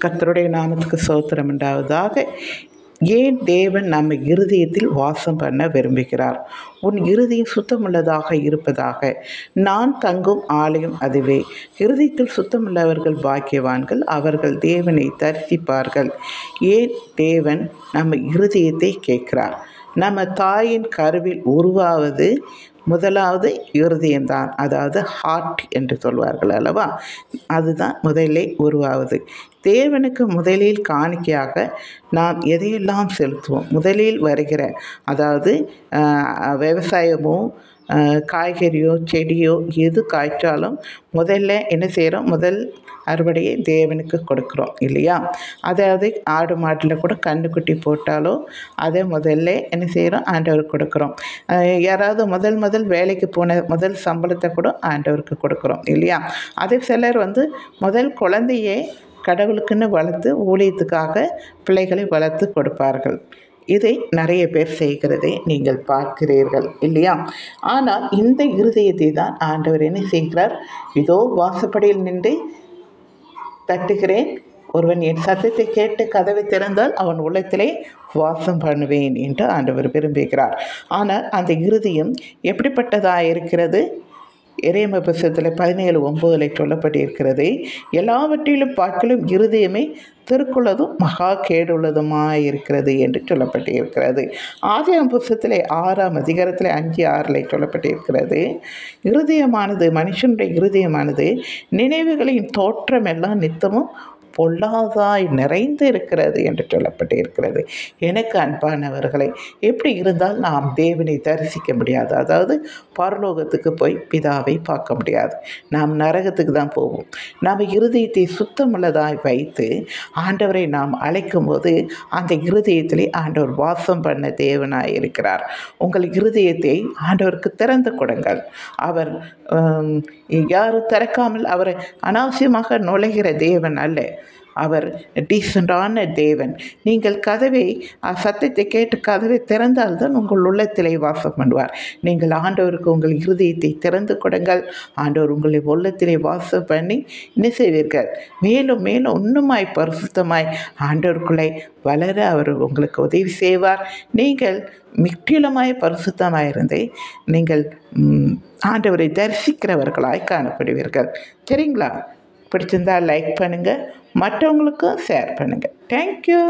கர்த்தருடைய நாமத்துக்கு ஸ்தோத்திரம் உண்டாவதாக. ஏன் தேவன் நம்ம இருதயத்தில் வாசம் பண்ண விரும்புகிறார்? உன் இருதயம் சுத்தமுள்ளதாக இருப்பதாக. நான் தங்கும் ஆலயம் அதுவே. இருதயத்தில் சுத்தமுள்ளவர்கள் பாக்கியவான்கள், அவர்கள் தேவனை தரிசிப்பார்கள். ஏன் தேவன் நம்ம இருதயத்தை கேட்கிறார்? நம்ம தாயின் கருவில் உருவாவது முதலாவது இருதயம்தான், அதாவது ஹார்ட் என்று சொல்வார்கள் அல்லவா? அதுதான் முதலிலே உருவாவது. தேவனுக்கு முதலில் காணிக்கையாக நாம் எதையெல்லாம் செலுத்துவோம்? முதலில் வருகிற, அதாவது விவசாயமோ காய்கறியோ செடியோ எது காய்ச்சாலும் முதல்ல என்ன செய்கிறோம்? முதல் அறுவடையை தேவனுக்கு கொடுக்குறோம் இல்லையா? அதாவது ஆடு மாட்டில் கூட கன்றுக்குட்டி போட்டாலோ அதை முதல்ல என்ன செய்கிறோம்? ஆண்டவருக்கு கொடுக்குறோம். யாராவது முதல் வேலைக்கு போன முதல் சம்பளத்தை கூட ஆண்டவருக்கு கொடுக்குறோம் இல்லையா? அதே சிலர் முதல் குழந்தையே கடவுளுக்குன்னு வளர்த்து ஊழியத்துக்காக பிள்ளைகளை வளர்த்து கொடுப்பார்கள். இதை நிறைய பேர் செய்கிறதை நீங்கள் பார்க்கிறீர்கள் இல்லையா? ஆனால் இந்த இருதயத்தை தான் ஆண்டவர் என்ன செய்கிறார்? இதோ வாசப்படியில் நின்று தட்டுகிறேன், ஒருவன் என் சத்தத்தை கேட்டு கதவை திறந்தால் அவன் உள்ளத்திலே வாசம் பண்ணுவேன் என்று ஆண்டவர் விரும்புகிறார். ஆனால் அந்த இருதயம் எப்படிப்பட்டதாக இருக்கிறது? எரேமியா புத்தகத்தில் 17:9 சொல்லப்பட்டிருக்கிறது, எல்லாவற்றிலும் பார்க்கலும் இருதயமே திருக்குள்ளதும் மகா கேடுள்ளதுமாயிருக்கிறது என்று சொல்லப்பட்டிருக்கிறது. ஆதியாகமம் புத்தகத்தில் 6ஆம் அதிகாரத்தில் 5:6 சொல்லப்பட்டிருக்கிறது, இருதயமானது, மனுஷனுடைய இருதயமானது நினைவுகளின் தோற்றமெல்லாம் நித்தமும் பொல்லாதாய் நிறைந்து இருக்கிறது என்று சொல்லப்பட்டிருக்கிறது. எனக்கு அன்பானவர்களை, எப்படி இருந்தால் நாம் தேவனை தரிசிக்க முடியாது? அதாவது பரலோகத்துக்கு போய் பிதாவை பார்க்க முடியாது, நாம் நரகத்துக்கு தான் போவோம். நாம் இருதயத்தை சுத்தமுள்ளதாய் வைத்து ஆண்டவரை நாம் அழைக்கும் போது அந்த இருதயத்திலே ஆண்டவர் வாசம் பண்ண தேவனாய் இருக்கிறார். உங்கள் இருதயத்தை ஆண்டவருக்கு திறந்து கொடுங்கள். அவர் யாரும் திறக்காமல் அவர் அனாவசியமாக நுழைகிற தேவன் அல்ல. அவர் டீசெண்டான தேவன். நீங்கள் சத்தத்தை கேட்டு கதவை திறந்தால்தான் உங்கள் உள்ளத்திலே வாசம் பண்ணுவார். நீங்கள் ஆண்டவருக்கு உங்கள் இருதயத்தை திறந்து கொடுங்கள். ஆண்டவர் உங்களை உள்ளத்திலே வாசம் பண்ணி என்ன செய்வீர்கள்? மேலும் மேலும் இன்னுமாய் பரிசுத்தமாய் ஆண்டவருக்குள்ளே வளர அவர் உங்களுக்கு உதவி செய்வார். நீங்கள் முற்றிலுமாய் பரிசுத்தமாயிருந்து நீங்கள் ஆண்டவரை தரிசிக்கிறவர்களாய் காணப்படுவீர்கள். சரிங்களா? பிடிச்சிருந்தால் லைக் பண்ணுங்கள், மற்றவங்களுக்கும் ஷேர் பண்ணுங்கள். தேங்க்யூ.